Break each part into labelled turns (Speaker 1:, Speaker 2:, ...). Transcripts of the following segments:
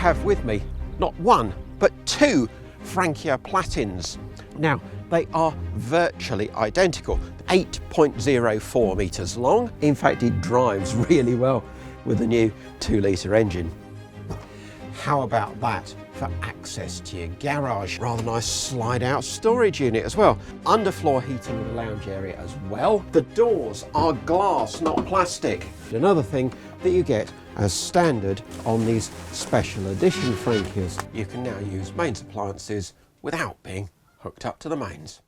Speaker 1: have with me not one, but two Frankia Platins. Now, they are virtually identical, 8.04 metres long. In fact, it drives really well with the new 2-litre engine. How about that for access to your garage? Rather nice slide-out storage unit as well. Underfloor heating in the lounge area as well. The doors are glass, not plastic. Another thing that you get as standard on these special edition Frankias, you can now use mains appliances without being hooked up to the mains.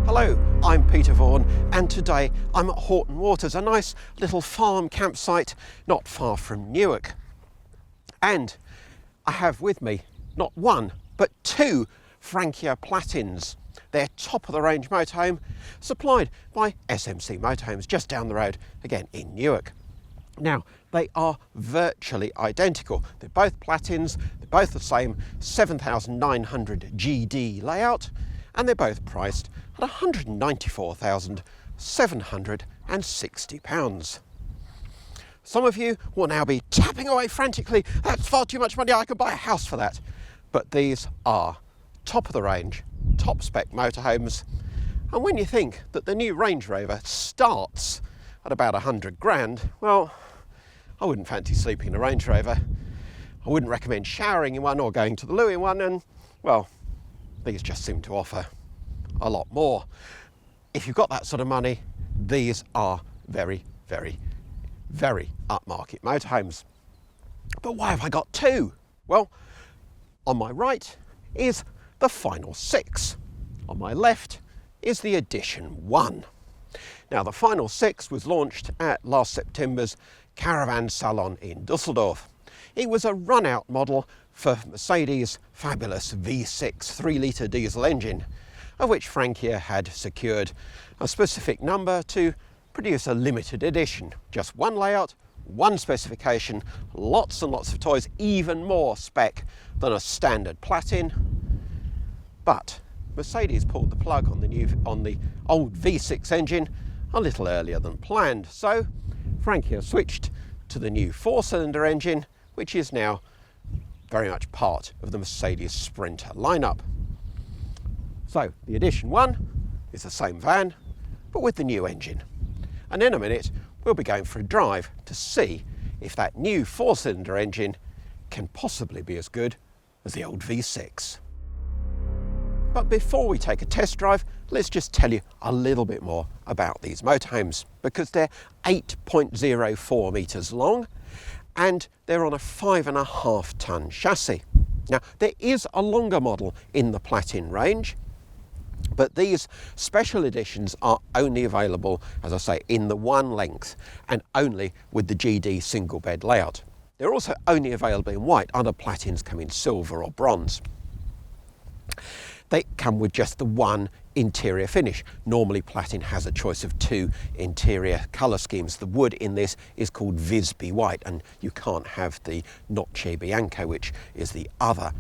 Speaker 1: Hello, I'm Peter Vaughan, and today I'm at Horton Waters, a nice little farm campsite not far from Newark. And I have with me not one, but two Frankia Platins. They're top-of-the-range motorhome, supplied by SMC Motorhomes just down the road, again in Newark. Now, they are virtually identical. They're both Platins, they're both the same 7,900 GD layout, and they're both priced at £194,760. Some of you will now be tapping away frantically, that's far too much money, I could buy a house for that. But these are top-of-the-range, top-spec motorhomes, and when you think that the new Range Rover starts at about 100 grand, well, I wouldn't fancy sleeping in a Range Rover. I wouldn't recommend showering in one or going to the loo in one, and, well, these just seem to offer a lot more. If you've got that sort of money, these are very, very, very upmarket motorhomes. But why have I got two? Well, on my right is the Final 6. On my left is the Edition One. Now, the Final 6 was launched at last September's Caravan Salon in Dusseldorf. It was a run-out model for Mercedes' fabulous V6 3-litre diesel engine, of which Frankia had secured a specific number to produce a limited edition. Just one layout, one specification, lots and lots of toys, even more spec than a standard Platin. But Mercedes pulled the plug on the old V6 engine a little earlier than planned, so Frankia switched to the new 4-cylinder engine, which is now very much part of the Mercedes Sprinter lineup. So the Edition One is the same van, but with the new engine. And in a minute, we'll be going for a drive to see if that new 4-cylinder engine can possibly be as good as the old V6. But before we take a test drive, let's just tell you a little bit more about these motorhomes, because they're 8.04 metres long and they're on a 5.5 tonne chassis. Now, there is a longer model in the Platin range, but these special editions are only available, as I say, in the one length and only with the GD single bed layout. They're also only available in white, other Platins come in silver or bronze. They come with just the one interior finish. Normally Platin has a choice of two interior colour schemes. The wood in this is called Visby white, and you can't have the Noce Bianco, which is the other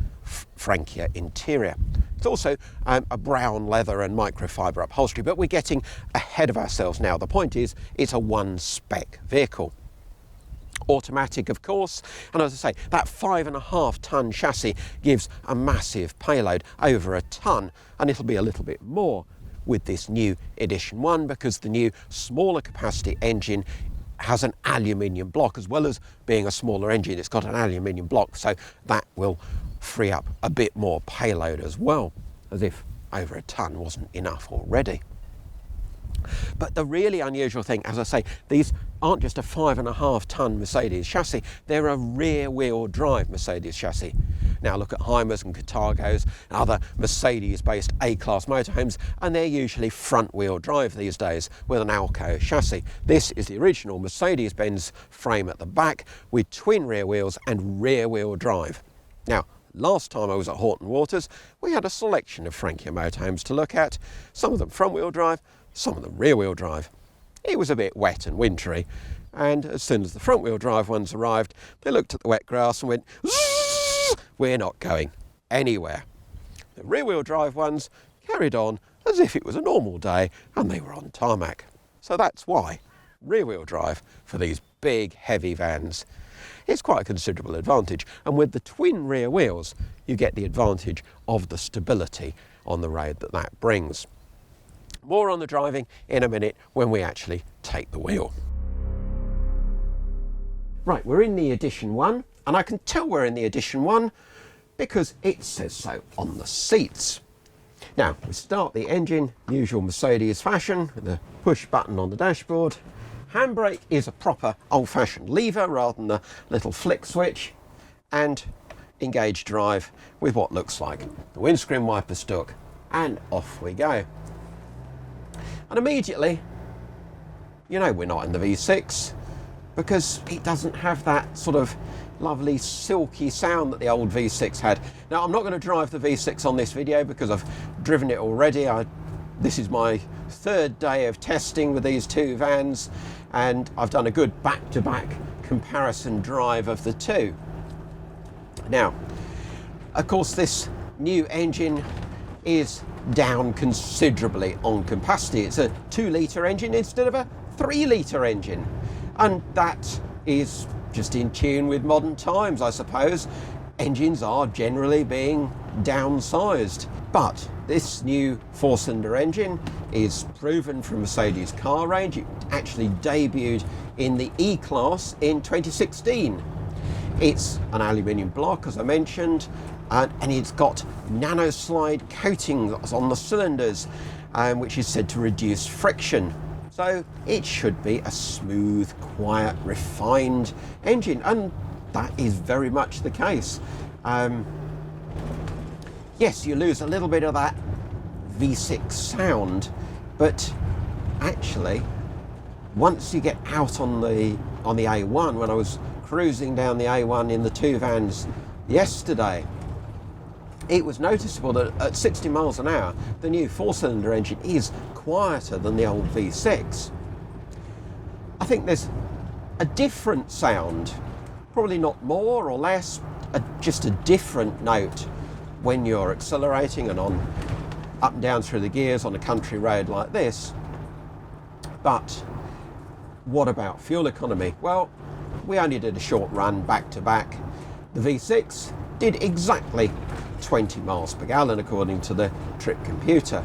Speaker 1: Frankia interior. It's also a brown leather and microfibre upholstery, but we're getting ahead of ourselves now. The point is, it's a one-spec vehicle. Automatic, of course, and as I say, that 5.5 tonne chassis gives a massive payload, over a tonne, and it'll be a little bit more with this new Edition One, because the new smaller capacity engine has an aluminium block. As well as being a smaller engine, it's got an aluminium block, so that will free up a bit more payload as well, as if over a tonne wasn't enough already. But the really unusual thing, as I say, these aren't just a 5.5 tonne Mercedes chassis, they're a rear-wheel drive Mercedes chassis. Now look at Heimers and Cartagos and other Mercedes-based A-class motorhomes, and they're usually front-wheel drive these days with an Alco chassis. This is the original Mercedes-Benz frame at the back with twin rear wheels and rear-wheel drive. Now, last time I was at Horton Waters, we had a selection of Frankia motorhomes to look at, some of them front-wheel drive, some of them rear-wheel drive. It was a bit wet and wintry, and as soon as the front-wheel drive ones arrived, they looked at the wet grass and went, "Zzz, we're not going anywhere." The rear-wheel drive ones carried on as if it was a normal day and they were on tarmac. So that's why rear-wheel drive for these big, heavy vans it's quite a considerable advantage. And with the twin rear wheels, you get the advantage of the stability on the road that that brings. More on the driving in a minute when we actually take the wheel. Right, we're in the Edition One, and I can tell we're in the Edition One because it says so on the seats. Now, we start the engine, usual Mercedes fashion, with the push button on the dashboard. Handbrake is a proper old-fashioned lever rather than the little flick switch, and engage drive with what looks like the windscreen wiper stuck, and off we go. And immediately, you know we're not in the V6 because it doesn't have that sort of lovely silky sound that the old V6 had. Now, I'm not going to drive the V6 on this video because I've driven it already. This is my third day of testing with these two vans, and I've done a good back-to-back comparison drive of the two. Now, of course, this new engine is down considerably on capacity. It's a 2-litre engine instead of a 3-litre engine, and that is just in tune with modern times, I suppose. Engines are generally being downsized, but this new 4-cylinder engine is proven from Mercedes car range. It actually debuted in the E-Class in 2016. It's an aluminium block, as I mentioned, and it's got nanoslide coatings on the cylinders, which is said to reduce friction. So it should be a smooth, quiet, refined engine, and that is very much the case. Yes, you lose a little bit of that V6 sound, but actually, once you get out on the A1, when I was cruising down the A1 in the two vans yesterday, it was noticeable that at 60 miles an hour, the new 4-cylinder engine is quieter than the old V6. I think there's a different sound, probably not more or less, just a different note when you're accelerating and on up and down through the gears on a country road like this. But what about fuel economy? Well, we only did a short run back to back. The V6 did exactly 20 miles per gallon according to the trip computer.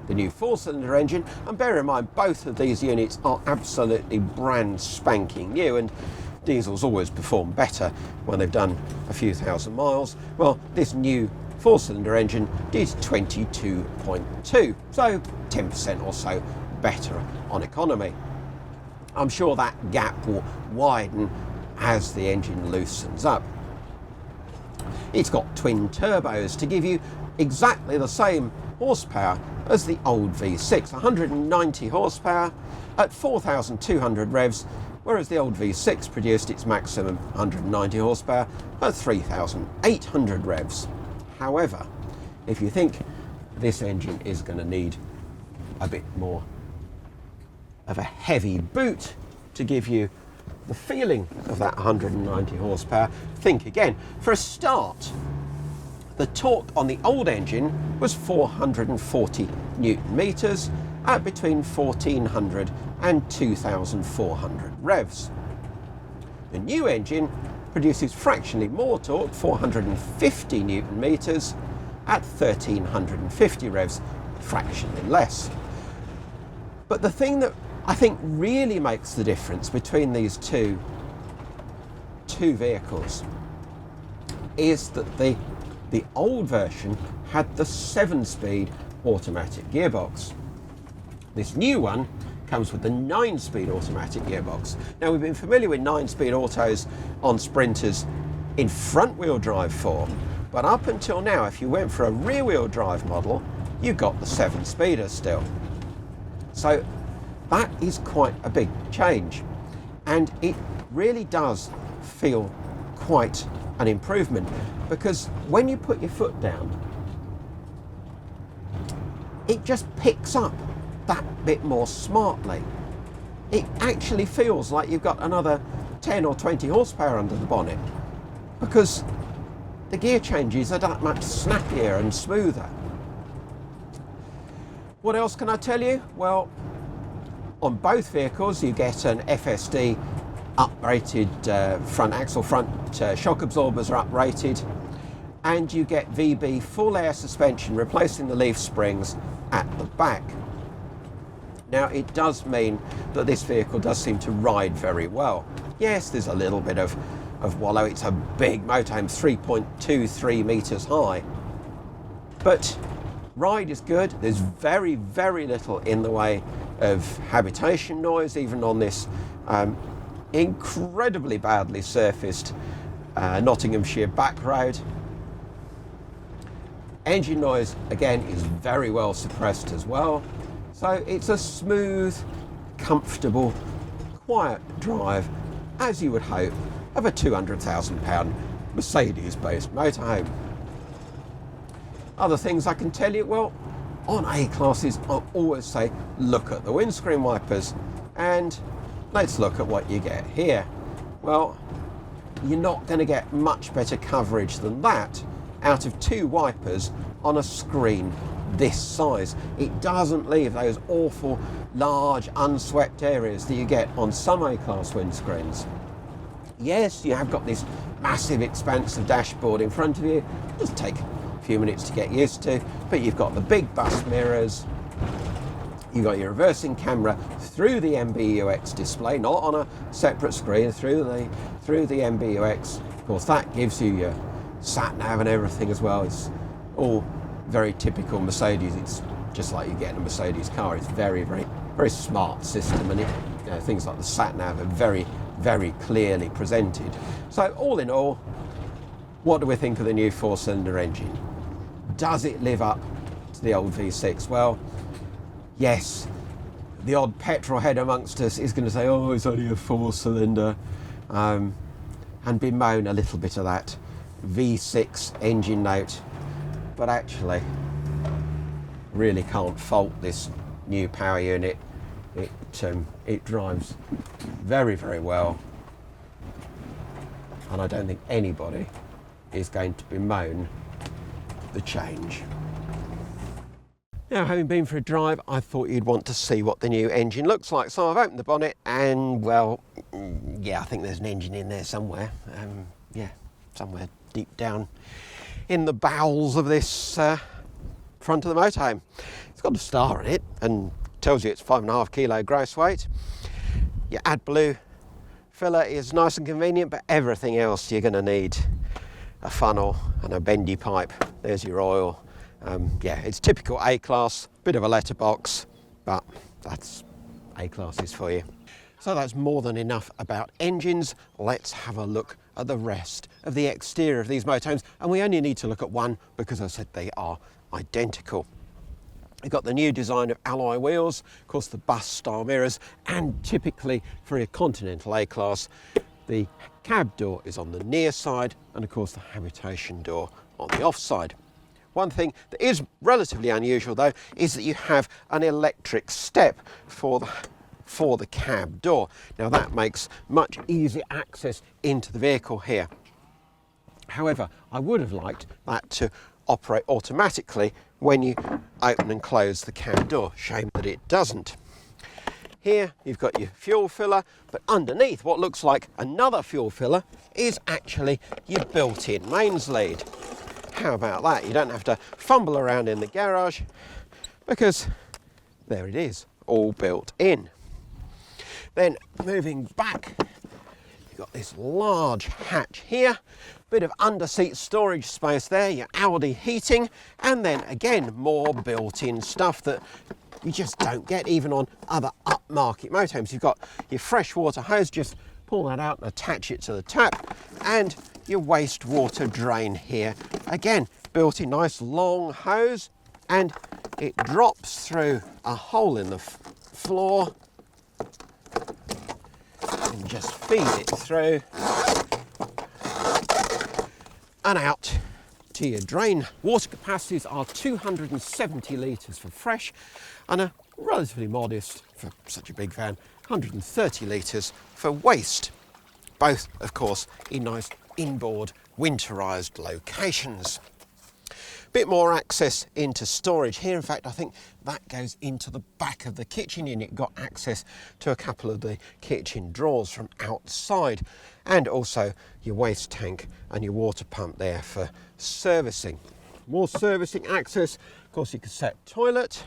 Speaker 1: The new 4-cylinder engine, and bear in mind both of these units are absolutely brand spanking new, and diesels always perform better when they've done a few thousand miles. Well, this new 4-cylinder engine did 22.2, so 10% or so better on economy. I'm sure that gap will widen as the engine loosens up. It's got twin turbos to give you exactly the same horsepower as the old V6, 190 horsepower at 4,200 revs, whereas the old V6 produced its maximum 190 horsepower at 3,800 revs. However, if you think this engine is going to need a bit more of a heavy boot to give you the feeling of that 190 horsepower, think again. For a start, the torque on the old engine was 440 newton meters at between 1,400 and 2,400 revs. The new engine produces fractionally more torque, 450 newton meters at 1,350 revs, fractionally less. But the thing that I think really makes the difference between these two vehicles is that the old version had the 7-speed automatic gearbox. This new one comes with the 9-speed automatic gearbox. Now, we've been familiar with 9-speed autos on Sprinters in front-wheel drive form, but up until now, if you went for a rear-wheel drive model, you got the 7-speeder still. So that is quite a big change, and it really does feel quite an improvement, because when you put your foot down, it just picks up that bit more smartly. It actually feels like you've got another 10 or 20 horsepower under the bonnet, because the gear changes are that much snappier and smoother. What else can I tell you? Well, on both vehicles you get an FSD uprated front axle, front shock absorbers are uprated, and you get VB full air suspension replacing the leaf springs at the back. Now it does mean that this vehicle does seem to ride very well. Yes, there's a little bit of wallow. It's a big motorhome, 3.23 metres high, but ride is good. There's very, very little in the way of habitation noise, even on this incredibly badly surfaced Nottinghamshire back road. Engine noise, again, is very well suppressed as well. So it's a smooth, comfortable, quiet drive, as you would hope, of a £200,000 Mercedes-based motorhome. Other things I can tell you, well, on A-classes, I always say, look at the windscreen wipers, and let's look at what you get here. Well, you're not going to get much better coverage than that out of two wipers on a screen this size. It doesn't leave those awful large unswept areas that you get on some A-class windscreens. Yes, you have got this massive expansive dashboard in front of you. It does take a few minutes to get used to, but you've got the big bus mirrors, you've got your reversing camera through the MBUX display, not on a separate screen, through the MBUX. Of course, that gives you your sat nav and everything as well. It's all very typical Mercedes. It's just like you get in a Mercedes car. It's very, very, very smart system, and things like the sat nav are very, very clearly presented. So all in all, what do we think of the new four-cylinder engine? Does it live up to the old V6? Well, yes. The odd petrol head amongst us is going to say, oh, it's only a four-cylinder, and bemoan a little bit of that V6 engine note. But actually, really can't fault this new power unit. It drives very, very well, and I don't think anybody is going to bemoan the change. Now, having been for a drive, I thought you'd want to see what the new engine looks like. So I've opened the bonnet, and well, yeah, I think there's an engine in there somewhere. Yeah, somewhere deep down in the bowels of this front of the motorhome. It's got a star in it and tells you it's 5.5 kilo gross weight. Your AdBlue filler is nice and convenient, but everything else you're going to need a funnel and a bendy pipe. There's your oil. Yeah, it's typical A-class, bit of a letterbox, but that's A-classes for you. So that's more than enough about engines. Let's have a look at the rest of the exterior of these motorhomes, and we only need to look at one because I said they are identical. You've got the new design of alloy wheels, of course the bus style mirrors, and typically for a Continental A-class, the cab door is on the near side, and of course the habitation door on the off side. One thing that is relatively unusual though is that you have an electric step for the cab door. Now that makes much easier access into the vehicle here. However, I would have liked that to operate automatically when you open and close the cab door. Shame that it doesn't. Here you've got your fuel filler, but underneath what looks like another fuel filler is actually your built-in mains lead. How about that? You don't have to fumble around in the garage because there it is, all built in. Then moving back, you've got this large hatch here, bit of under-seat storage space there, your Audi heating, and then again more built-in stuff that you just don't get even on other upmarket motorhomes. You've got your freshwater hose, just pull that out and attach it to the tap, and your wastewater drain here. Again, built-in nice long hose, and it drops through a hole in the floor and just feed it through and out to your drain. Water capacities are 270 litres for fresh and a relatively modest, for such a big van, 130 litres for waste. Both, of course, in nice inboard winterised locations. Bit more access into storage here. In fact, I think that goes into the back of the kitchen unit. Got access to a couple of the kitchen drawers from outside, and also your waste tank and your water pump there for servicing. More servicing access. Of course, you can set toilet.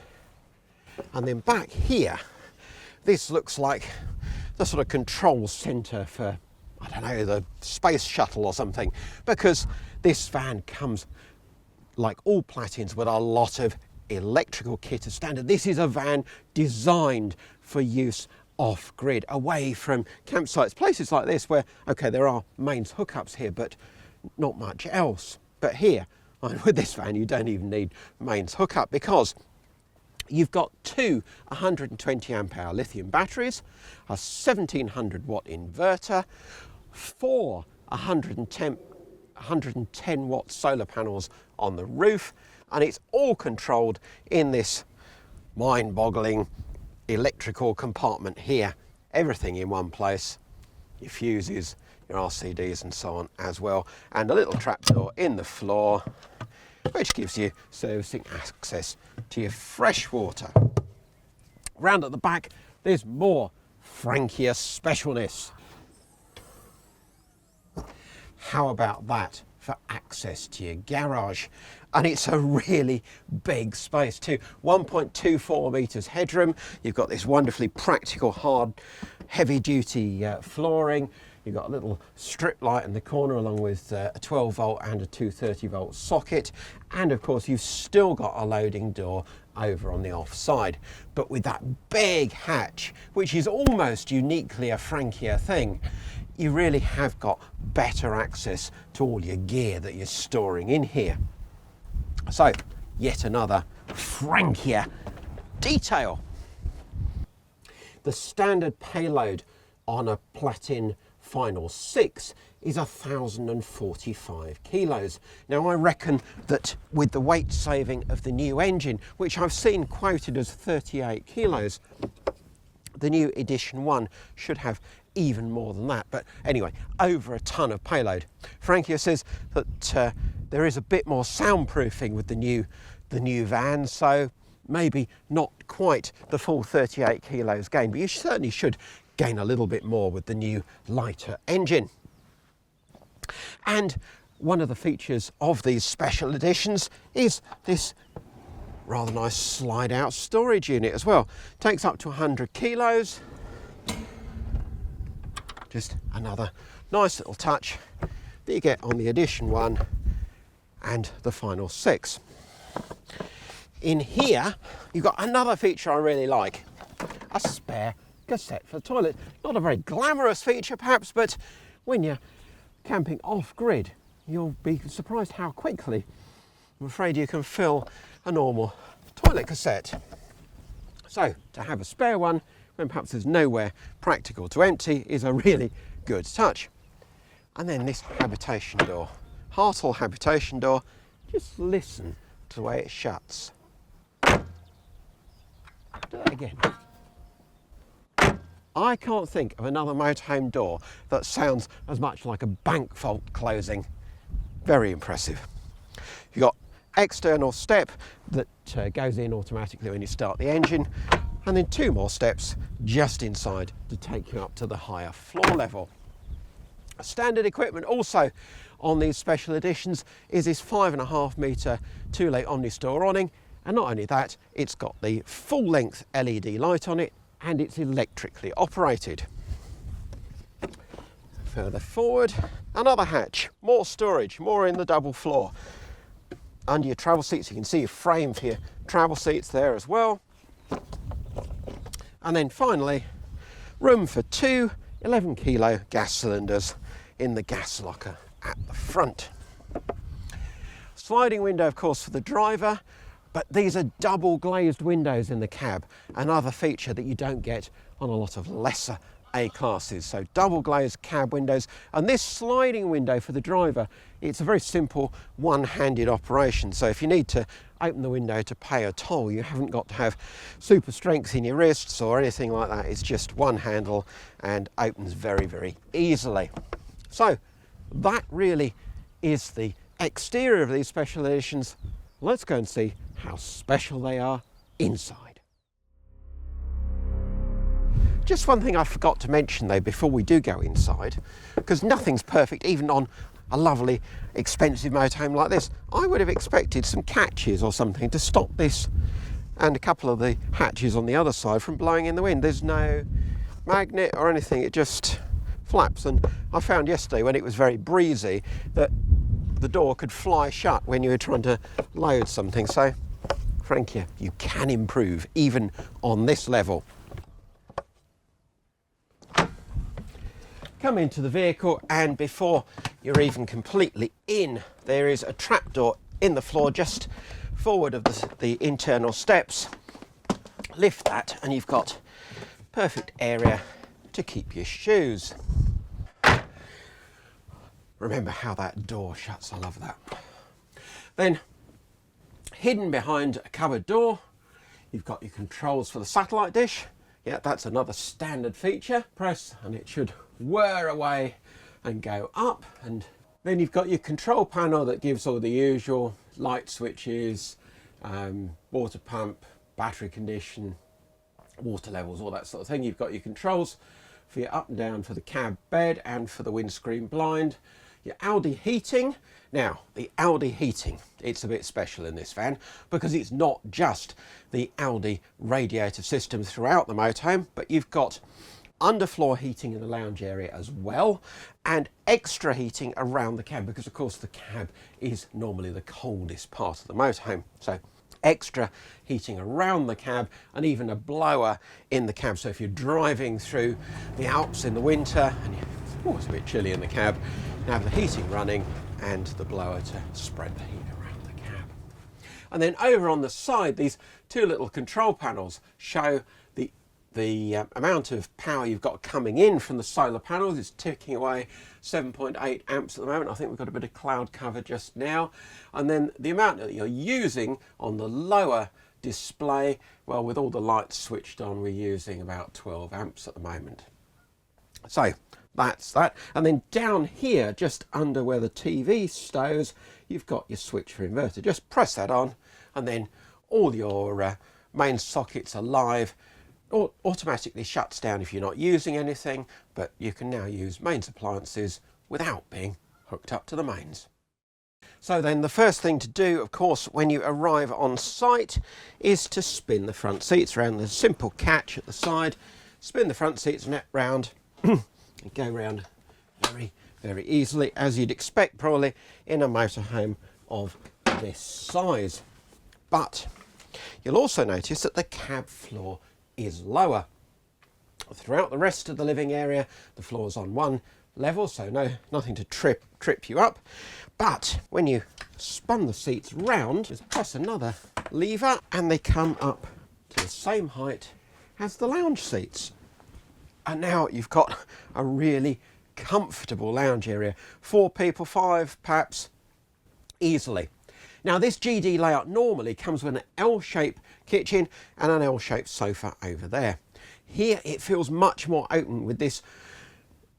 Speaker 1: And then back here, this looks like the sort of control centre for, I don't know, the space shuttle or something, because this van comes, like all Platins, with a lot of electrical kit as standard. This is a van designed for use off-grid, away from campsites, places like this where, okay, there are mains hookups here, but not much else. But here, with this van, you don't even need mains hookup, because you've got two 120 amp hour lithium batteries, a 1700 watt inverter, four 110 watt solar panels on the roof, and it's all controlled in this mind-boggling electrical compartment here. Everything in one place, your fuses, your RCDs and so on as well, and a little trapdoor in the floor which gives you servicing access to your fresh water. Round at the back, there's more Frankia specialness. How about that for access to your garage? And it's a really big space too. 1.24 metres headroom. You've got this wonderfully practical, hard, heavy-duty flooring. You've got a little strip light in the corner along with a 12 volt and a 230 volt socket. And of course, you've still got a loading door over on the offside. But with that big hatch, which is almost uniquely a Frankia thing, you really have got better access to all your gear that you're storing in here. So, yet another Frankia detail. The standard payload on a Platin Final 6 is 1,045 kilos. Now, I reckon that with the weight saving of the new engine, which I've seen quoted as 38 kilos, the new Edition One should have even more than that. But anyway, over a ton of payload. Frankia says that there is a bit more soundproofing with the new van, so maybe not quite the full 38 kilos gain, but you certainly should gain a little bit more with the new lighter engine. And one of the features of these special editions is this rather nice slide out storage unit as well. Takes up to 100 kilos. Just another nice little touch that you get on the Edition One and the Final 6. In here, you've got another feature I really like, a spare cassette for the toilet. Not a very glamorous feature perhaps, but when you're camping off-grid, you'll be surprised how quickly, I'm afraid, you can fill a normal toilet cassette. So, to have a spare one when perhaps there's nowhere practical to empty is a really good touch. And then this habitation door, Hartle habitation door, just listen to the way it shuts. Do that again. I can't think of another motorhome door that sounds as much like a bank vault closing. Very impressive. You've got external step that goes in automatically when you start the engine, and then two more steps just inside to take you up to the higher floor level. Standard equipment also on these special editions is this 5.5 metre 2-lay Omnistore awning, and not only that, it's got the full length LED light on it, and it's electrically operated. Further forward, another hatch, more storage, more in the double floor. Under your travel seats, you can see your frame for your travel seats there as well. And then finally, room for two 11 kilo gas cylinders in the gas locker at the front. Sliding window, of course, for the driver, but these are double glazed windows in the cab, another feature that you don't get on a lot of lesser A-classes. So double glazed cab windows, and this sliding window for the driver, it's a very simple one-handed operation. So if you need to open the window to pay a toll, you haven't got to have super strength in your wrists or anything like that. It's just one handle and opens very, very easily. So that really is the exterior of these special editions. Let's go and see how special they are inside. Just one thing I forgot to mention though before we do go inside, because nothing's perfect even on a lovely expensive motorhome like this. I would have expected some catches or something to stop this and a couple of the hatches on the other side from blowing in the wind. There's no magnet or anything, it just flaps. And I found yesterday when it was very breezy that the door could fly shut when you were trying to load something. So Frankia, you can improve even on this level. Come into the vehicle, and before you're even completely in, there is a trapdoor in the floor just forward of the internal steps. Lift that and you've got perfect area to keep your shoes. Remember how that door shuts, I love that. Then hidden behind a cupboard door, you've got your controls for the satellite dish. Yeah, that's another standard feature. Press and it should whir away and go up. And then you've got your control panel that gives all the usual light switches, water pump, battery condition, water levels, all that sort of thing. You've got your controls for your up and down for the cab bed and for the windscreen blind. Your Audi heating. Now, the Audi heating, it's a bit special in this van because it's not just the Audi radiator system throughout the motorhome, but you've got underfloor heating in the lounge area as well, and extra heating around the cab because of course the cab is normally the coldest part of the motorhome. So extra heating around the cab and even a blower in the cab. So if you're driving through the Alps in the winter and it's a bit chilly in the cab, you have the heating running and the blower to spread the heat around the cab. And then over on the side, these two little control panels show the amount of power you've got coming in from the solar panels. Is ticking away 7.8 amps at the moment. I think we've got a bit of cloud cover just now. And then the amount that you're using on the lower display, well, with all the lights switched on, we're using about 12 amps at the moment. So that's that. And then down here, just under where the TV stows, you've got your switch for inverter. Just press that on and then all your main sockets are live. Automatically shuts down if you're not using anything, but you can now use mains appliances without being hooked up to the mains. So then the first thing to do, of course, when you arrive on site is to spin the front seats around. There's a simple catch at the side, spin the front seats round and go round very, very easily, as you'd expect probably in a motorhome of this size. But you'll also notice that the cab floor is lower. Throughout the rest of the living area, the floor's on one level, so nothing to trip you up. But when you spun the seats round, just press another lever and they come up to the same height as the lounge seats. And now you've got a really comfortable lounge area. 4 people, 5 perhaps, easily. Now this GD layout normally comes with an L-shaped kitchen and an L-shaped sofa over there. Here it feels much more open with this,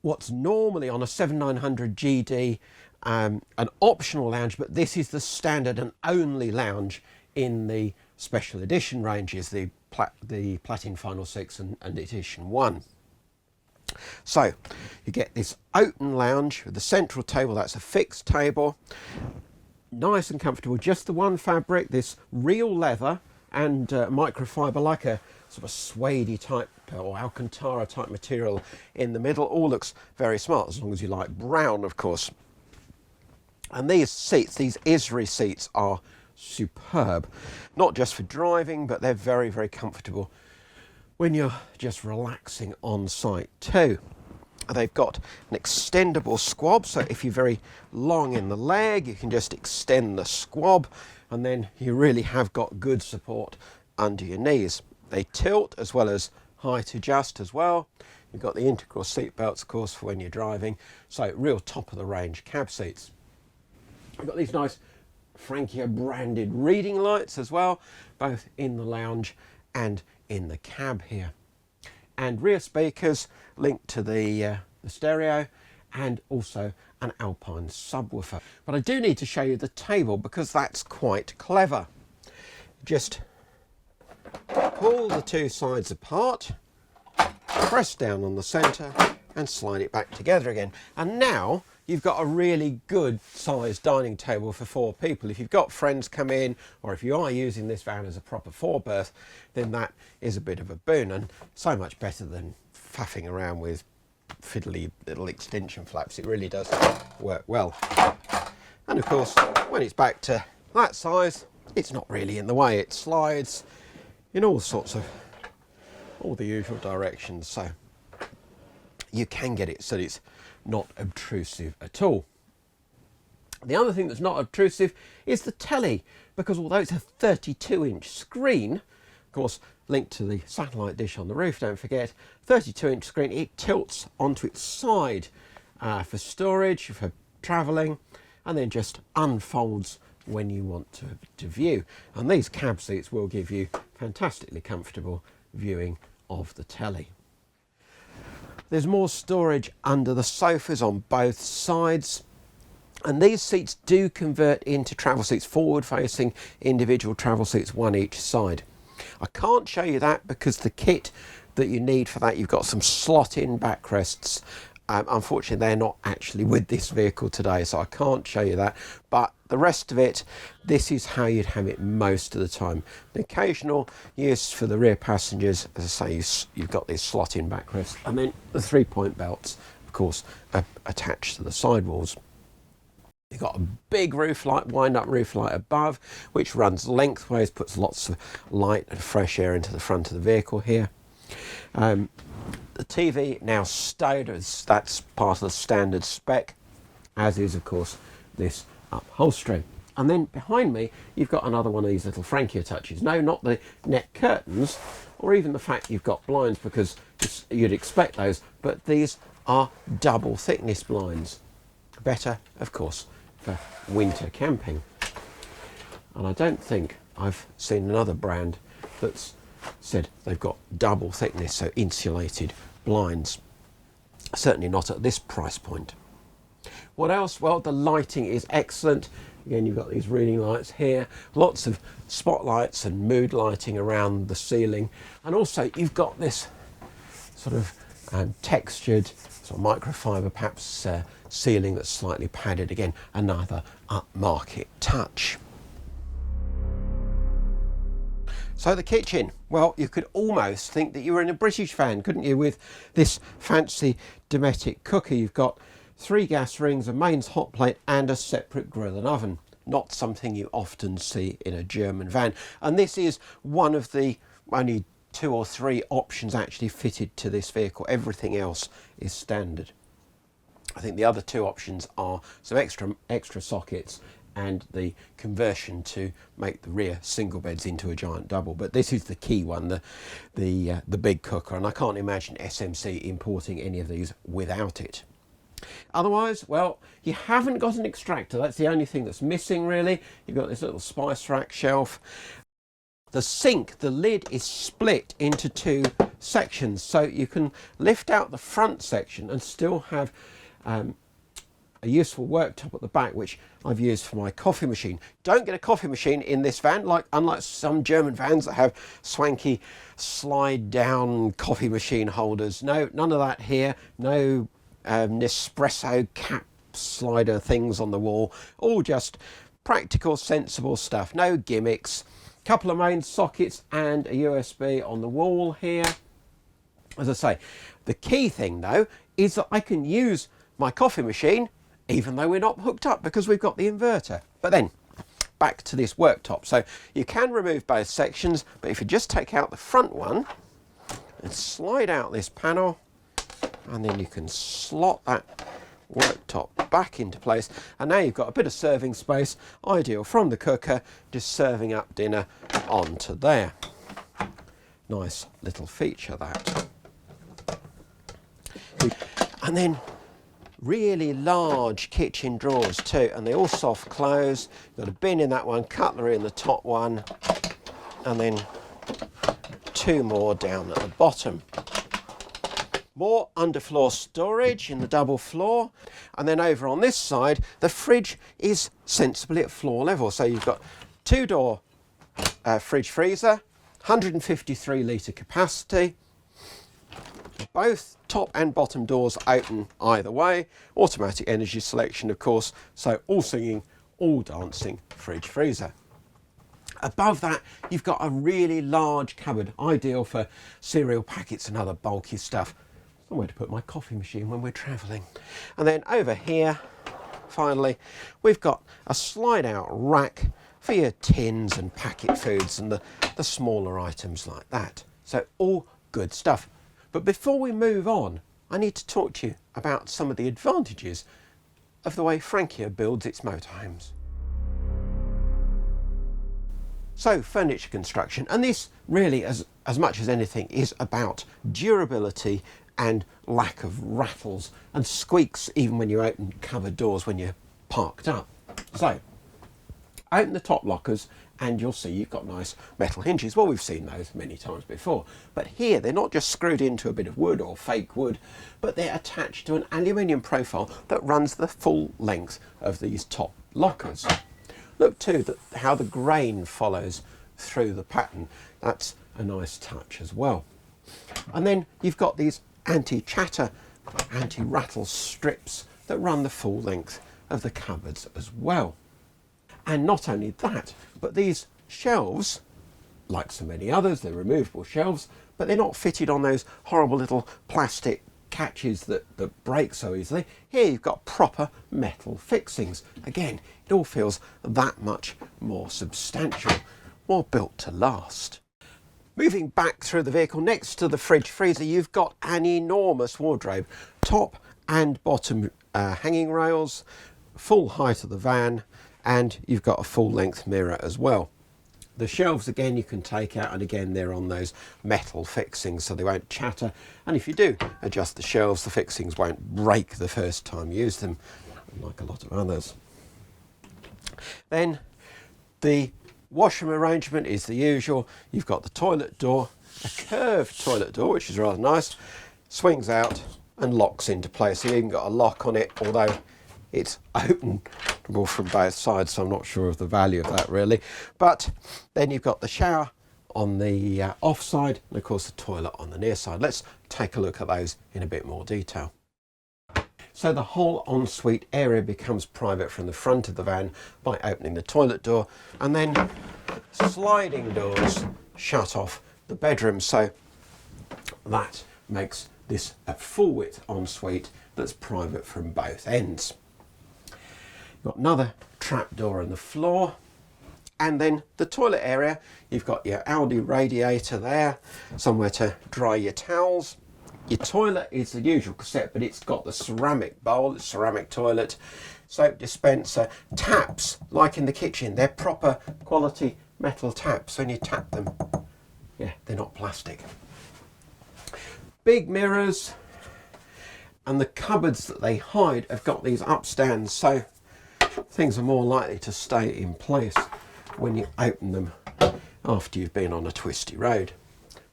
Speaker 1: what's normally on a 7900 GD, an optional lounge, but this is the standard and only lounge in the special edition ranges, the Platin Final 6 and Edition One. So you get this open lounge with the central table, that's a fixed table. Nice and comfortable, just the one fabric, this real leather and microfiber, like a sort of suede type or Alcantara type material in the middle. All looks very smart, as long as you like brown, of course. And these seats, these Isri seats, are superb. Not just for driving, but they're very, very comfortable when you're just relaxing on site too. They've got an extendable squab, so if you're very long in the leg, you can just extend the squab, and then you really have got good support under your knees. They tilt as well as height adjust as well. You've got the integral seat belts, of course, for when you're driving, so real top of the range cab seats. You've got these nice Frankia branded reading lights as well, both in the lounge and in the cab here. And rear speakers linked to the stereo and also an Alpine subwoofer. But I do need to show you the table because that's quite clever. Just pull the two sides apart, press down on the centre and slide it back together again. And now you've got a really good sized dining table for 4 people. If you've got friends come in, or if you are using this van as a proper 4-berth, then that is a bit of a boon, and so much better than faffing around with fiddly little extension flaps. It really does work well. And of course, when it's back to that size, it's not really in the way. It slides in all the usual directions, so you can get it so that it's not obtrusive at all. The other thing that's not obtrusive is the telly, because although it's a 32-inch screen, of course linked to the satellite dish on the roof, don't forget, 32-inch screen, it tilts onto its side for storage, for travelling, and then just unfolds when you want to view. And these cab seats will give you fantastically comfortable viewing of the telly. There's more storage under the sofas on both sides, and these seats do convert into travel seats, forward facing individual travel seats, one each side. I can't show you that because the kit that you need for that, you've got some slot in backrests. Unfortunately, they're not actually with this vehicle today, so I can't show you that. But the rest of it, this is how you'd have it most of the time. The occasional use for the rear passengers, as I say, you've got these slot in backrests, and then the 3-point belts, of course, are attached to the sidewalls. You've got a big roof light, wind-up roof light above, which runs lengthways, puts lots of light and fresh air into the front of the vehicle here. The TV now stowed, as that's part of the standard spec, as is of course this upholstery. And then behind me you've got another one of these little Frankia touches. No, not the net curtains, or even the fact you've got blinds, because you'd expect those, but these are double thickness blinds. Better, of course, for winter camping. And I don't think I've seen another brand that's said they've got double thickness, so insulated blinds. Certainly not at this price point. What else? Well, the lighting is excellent. Again, you've got these reading lights here, lots of spotlights and mood lighting around the ceiling, and also you've got this sort of textured sort of microfiber perhaps ceiling that's slightly padded. Again, another upmarket touch. So the kitchen, well, you could almost think that you were in a British van, couldn't you, with this fancy Dometic cooker. You've got 3 gas rings, a mains hot plate and a separate grill and oven. Not something you often see in a German van. And this is one of the only 2 or 3 options actually fitted to this vehicle. Everything else is standard. I think the other 2 options are some extra sockets and the conversion to make the rear single beds into a giant double. But this is the key one, the big cooker, and I can't imagine SMC importing any of these without it. Otherwise, well, you haven't got an extractor. That's the only thing that's missing, really. You've got this little spice rack shelf. The sink, the lid is split into 2 sections, so you can lift out the front section and still have a useful worktop at the back, which I've used for my coffee machine. Don't get a coffee machine in this van, unlike some German vans that have swanky slide down coffee machine holders. No, none of that here. No Nespresso cap slider things on the wall. All just practical, sensible stuff. No gimmicks. Couple of main sockets and a USB on the wall here. As I say, the key thing though is that I can use my coffee machine even though we're not hooked up because we've got the inverter. But then back to this worktop. So you can remove both sections, but if you just take out the front one and slide out this panel, and then you can slot that worktop back into place, and now you've got a bit of serving space, ideal from the cooker, just serving up dinner onto there. Nice little feature, that. And then really large kitchen drawers too, and they all soft close. Got a bin in that one, cutlery in the top one, and then 2 more down at the bottom. More underfloor storage in the double floor, and then over on this side the fridge is sensibly at floor level. So you've got two-door fridge freezer, 153 litre capacity, both top and bottom doors open either way, automatic energy selection of course, so all singing, all dancing fridge freezer. Above that you've got a really large cupboard, ideal for cereal packets and other bulky stuff. Somewhere to put my coffee machine when we're travelling. And then over here, finally, we've got a slide out rack for your tins and packet foods and the smaller items like that. So all good stuff. But before we move on, I need to talk to you about some of the advantages of the way Frankia builds its motorhomes. So furniture construction, and this really as much as anything is about durability and lack of rattles and squeaks even when you open cupboard doors when you're parked up. So open the top lockers and you'll see you've got nice metal hinges. Well, we've seen those many times before, but here they're not just screwed into a bit of wood or fake wood, but they're attached to an aluminium profile that runs the full length of these top lockers. Look too how the grain follows through the pattern. That's a nice touch as well. And then you've got these anti-chatter, anti-rattle strips that run the full length of the cupboards as well. And not only that, but these shelves, like so many others, they're removable shelves, but they're not fitted on those horrible little plastic catches that break so easily. Here you've got proper metal fixings. Again, it all feels that much more substantial, more built to last. Moving back through the vehicle, next to the fridge freezer, you've got an enormous wardrobe, top and bottom hanging rails, full height of the van, and you've got a full length mirror as well. The shelves again you can take out, and again they're on those metal fixings so they won't chatter, and if you do adjust the shelves the fixings won't break the first time you use them, like a lot of others. Then the washroom arrangement is the usual. You've got the toilet door, a curved toilet door which is rather nice, swings out and locks into place. You've even got a lock on it, although it's openable from both sides, so I'm not sure of the value of that really. But then you've got the shower on the off side, and of course the toilet on the near side. Let's take a look at those in a bit more detail. So the whole ensuite area becomes private from the front of the van by opening the toilet door, and then sliding doors shut off the bedroom. So that makes this a full width ensuite that's private from both ends. You've got another trap door in the floor, and then the toilet area, you've got your Aldi radiator there, somewhere to dry your towels. Your toilet is the usual cassette, but it's got the ceramic bowl, it's ceramic toilet, soap dispenser, taps like in the kitchen. They're proper quality metal taps. When you tap them, yeah, they're not plastic. Big mirrors, and the cupboards that they hide have got these upstands, so things are more likely to stay in place when you open them after you've been on a twisty road.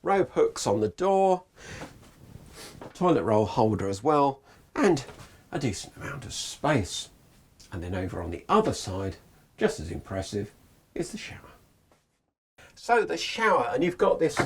Speaker 1: Robe hooks on the door, toilet roll holder as well, and a decent amount of space. And then over on the other side, just as impressive, is the shower. So the shower, and you've got this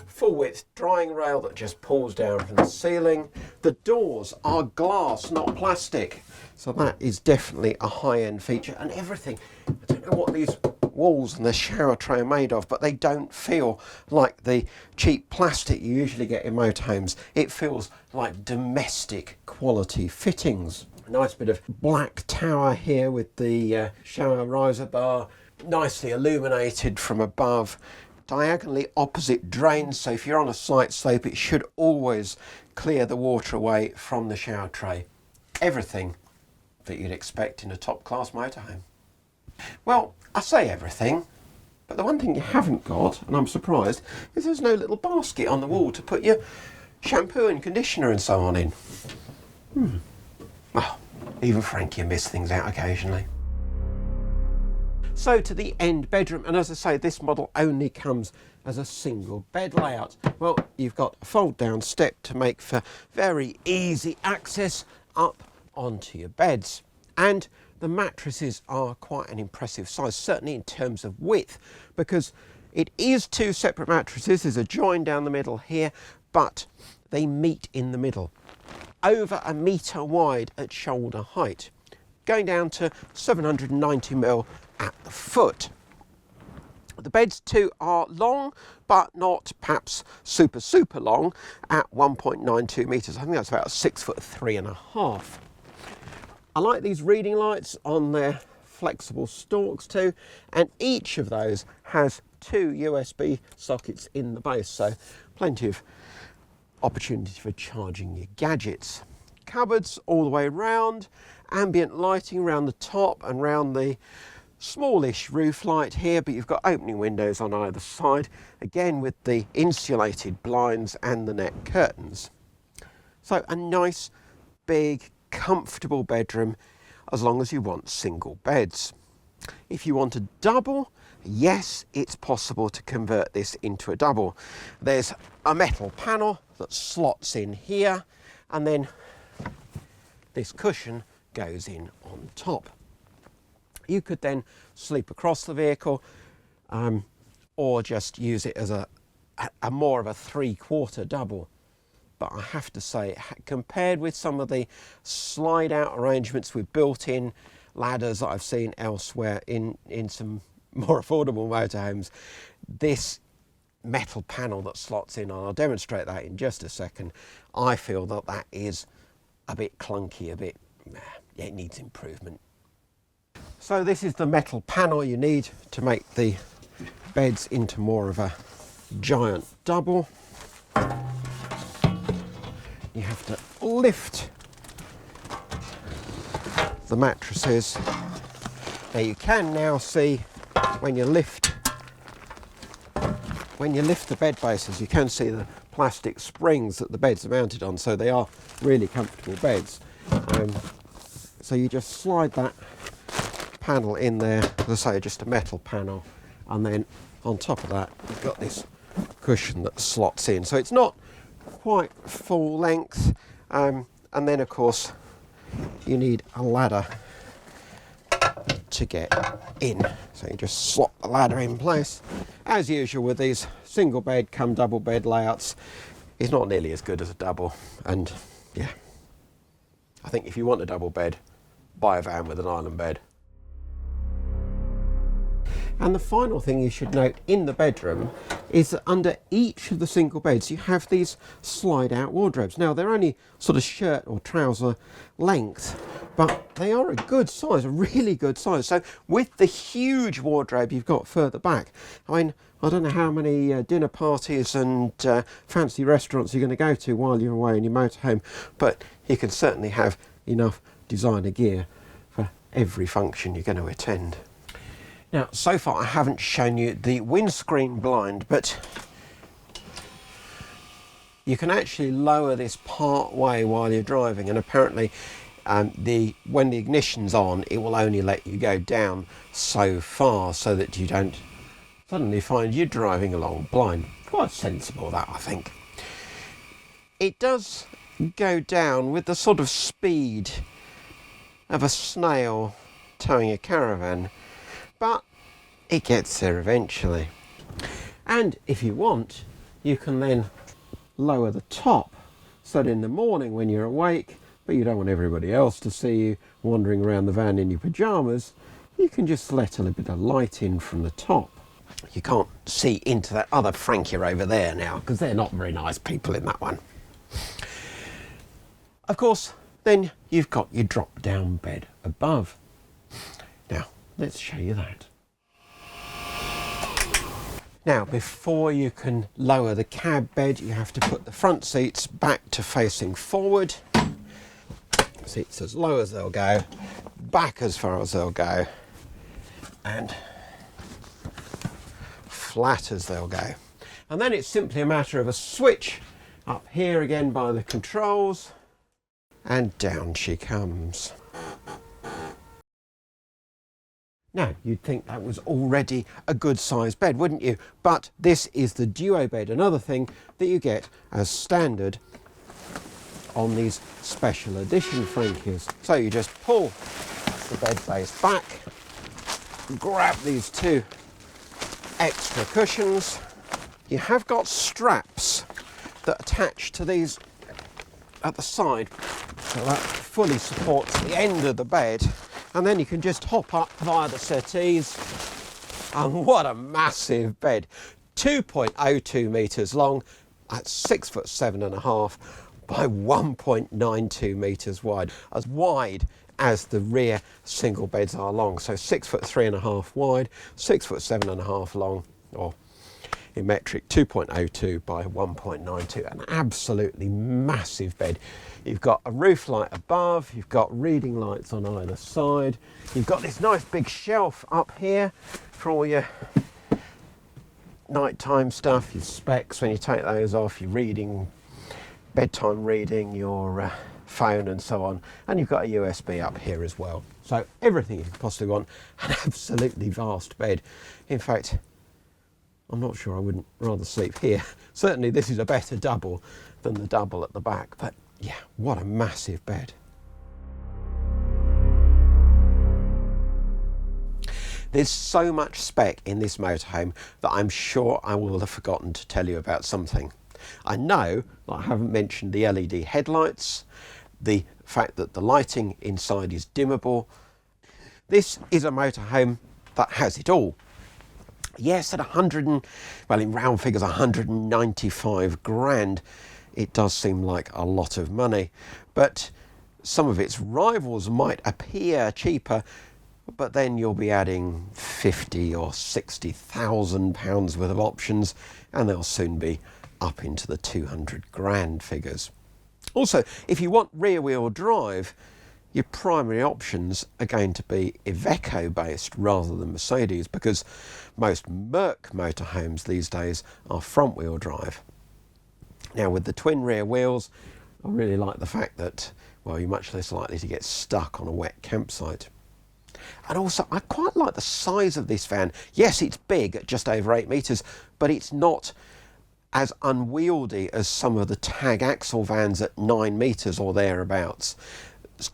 Speaker 1: full width drying rail that just pulls down from the ceiling. The doors are glass, not plastic, so that is definitely a high-end feature. And everything, I don't know what these walls and the shower tray are made of, but they don't feel like the cheap plastic you usually get in motorhomes. It feels like domestic quality fittings. A nice bit of black tower here with the shower riser bar, nicely illuminated from above. Diagonally opposite drains, so if you're on a slight slope it should always clear the water away from the shower tray. Everything that you'd expect in a top class motorhome. Well, I say everything, but the one thing you haven't got, and I'm surprised, is there's no little basket on the wall to put your shampoo and conditioner and so on in. Well, even Frankia missed things out occasionally. So to the end bedroom, and as I say, this model only comes as a single bed layout. Well, you've got a fold down step to make for very easy access up onto your beds. And the mattresses are quite an impressive size, certainly in terms of width, because it is two separate mattresses. There's a join down the middle here, but they meet in the middle. Over 1 metre wide at shoulder height, going down to 790mm at the foot. The beds too are long, but not perhaps super long at 1.92 metres. I think that's about 6'3½". I like these reading lights on their flexible stalks too, and each of those has 2 USB sockets in the base, so plenty of opportunity for charging your gadgets. Cupboards all the way round, ambient lighting around the top and round the smallish roof light here, but you've got opening windows on either side, again with the insulated blinds and the net curtains. So a nice, big, comfortable bedroom, as long as you want single beds. If you want a double, yes, it's possible to convert this into a double. There's a metal panel that slots in here, and then this cushion goes in on top. You could then sleep across the vehicle, or just use it as a more of a 3/4 double. But I have to say, compared with some of the slide out arrangements with built-in ladders that I've seen elsewhere in some more affordable motorhomes, this metal panel that slots in, and I'll demonstrate that in just a second, I feel that that is a bit clunky, yeah, it needs improvement. So this is the metal panel you need to make the beds into more of a giant double. You have to lift the mattresses. Now you can now see when you lift the bed bases, you can see the plastic springs that the beds are mounted on, so they are really comfortable beds. So you just slide that panel in there, as I say, just a metal panel, and then on top of that you've got this cushion that slots in, so it's not quite full length, and then of course you need a ladder to get in, so you just slot the ladder in place. As usual with these single bed come double bed layouts, it's not nearly as good as a double, and yeah, I think if you want a double bed, buy a van with an island bed. And the final thing you should note in the bedroom is that under each of the single beds you have these slide out wardrobes. Now they're only sort of shirt or trouser length, but they are a good size, a really good size. So with the huge wardrobe you've got further back, I mean, I don't know how many dinner parties and fancy restaurants you're going to go to while you're away in your motorhome, but you can certainly have enough designer gear for every function you're going to attend. Now, so far I haven't shown you the windscreen blind, but you can actually lower this part way while you're driving, and apparently when the ignition's on, it will only let you go down so far so that you don't suddenly find you're driving along blind. Quite sensible, that, I think. It does go down with the sort of speed of a snail towing a caravan, but it gets there eventually. And if you want, you can then lower the top so that in the morning when you're awake, but you don't want everybody else to see you wandering around the van in your pyjamas, you can just let a little bit of light in from the top. You can't see into that other Frankia over there now, because they're not very nice people in that one. Of course, then you've got your drop-down bed above. Now, let's show you that. Now, before you can lower the cab bed, you have to put the front seats back to facing forward. Seats as low as they'll go, back as far as they'll go, and flat as they'll go. And then it's simply a matter of a switch up here again by the controls, and down she comes. Now, you'd think that was already a good sized bed, wouldn't you? But this is the duo bed, another thing that you get as standard on these special edition Frankias. So you just pull the bed base back, grab these two extra cushions. You have got straps that attach to these at the side, so that fully supports the end of the bed, and then you can just hop up via the settees. And what a massive bed, 2.02 metres long, that's 6'7.5" by 1.92 metres wide, as wide as the rear single beds are long. So 6'3.5" wide, 6'7.5" long, or in metric 2.02 by 1.92. An absolutely massive bed. You've got a roof light above, you've got reading lights on either side, you've got this nice big shelf up here for all your nighttime stuff, your specs when you take those off, your reading, bedtime reading, your phone and so on, and you've got a USB up here as well. So everything you could possibly want. An absolutely vast bed. In fact, I'm not sure I wouldn't rather sleep here. Certainly this is a better double than the double at the back, but yeah, what a massive bed. There's so much spec in this motorhome that I'm sure I will have forgotten to tell you about something. I know that I haven't mentioned the LED headlights, the fact that the lighting inside is dimmable. This is a motorhome that has it all. Yes, at in round figures, 195 grand, it does seem like a lot of money, but some of its rivals might appear cheaper, but then you'll be adding 50 or 60,000 pounds worth of options, and they'll soon be up into the 200 grand figures. Also, if you want rear wheel drive, your primary options are going to be Iveco based rather than Mercedes, because most Merc motorhomes these days are front wheel drive. Now, with the twin rear wheels, I really like the fact that, well, you're much less likely to get stuck on a wet campsite. And also, I quite like the size of this van. Yes, it's big at just over 8 metres, but it's not as unwieldy as some of the tag axle vans at 9 metres or thereabouts.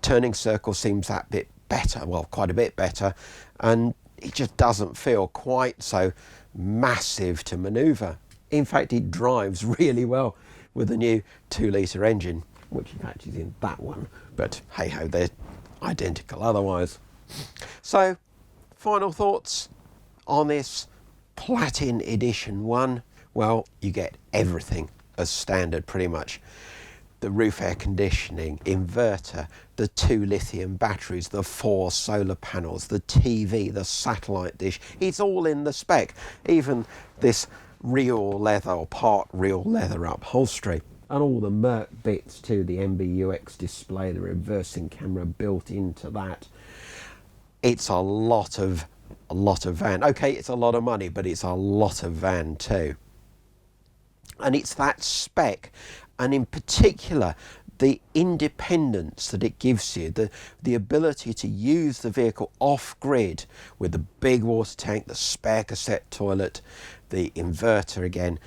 Speaker 1: Turning circle seems that bit better, well, quite a bit better, and it just doesn't feel quite so massive to manoeuvre. In fact, it drives really well with the new 2-litre engine, which in fact is in that one, but hey ho, they're identical otherwise. So, final thoughts on this Platin Edition One. Well, you get everything as standard pretty much. The roof air conditioning, inverter, the 2 lithium batteries, the 4 solar panels, the TV, the satellite dish. It's all in the spec. Even this real leather or part real leather upholstery. And all the Merc bits too, the MBUX display, the reversing camera built into that. It's a lot of van. Okay, it's a lot of money, but it's a lot of van too. And it's that spec, and in particular the independence that it gives you, the ability to use the vehicle off-grid with the big water tank, the spare cassette toilet, the inverter again.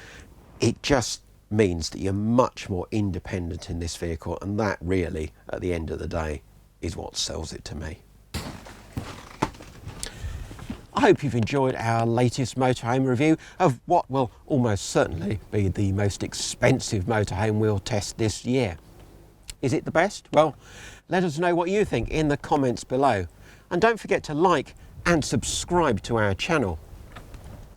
Speaker 1: It just means that you're much more independent in this vehicle, and that really, at the end of the day, is what sells it to me. I hope you've enjoyed our latest motorhome review of what will almost certainly be the most expensive motorhome we'll test this year. Is it the best? Well, let us know what you think in the comments below. And don't forget to like and subscribe to our channel.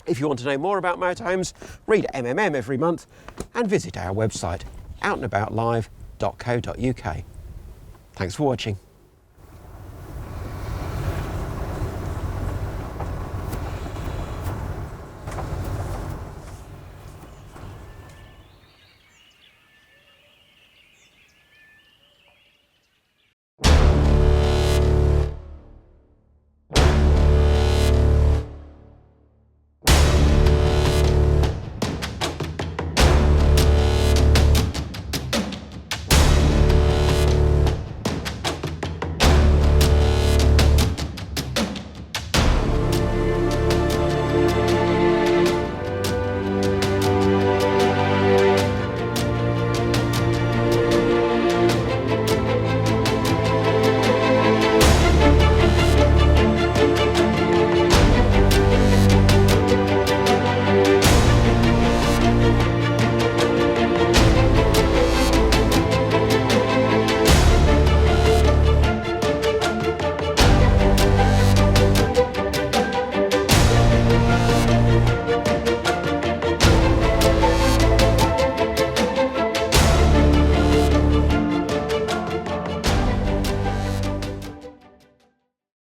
Speaker 1: If you want to know more about motorhomes, read MMM every month and visit our website, outandaboutlive.co.uk. Thanks for watching.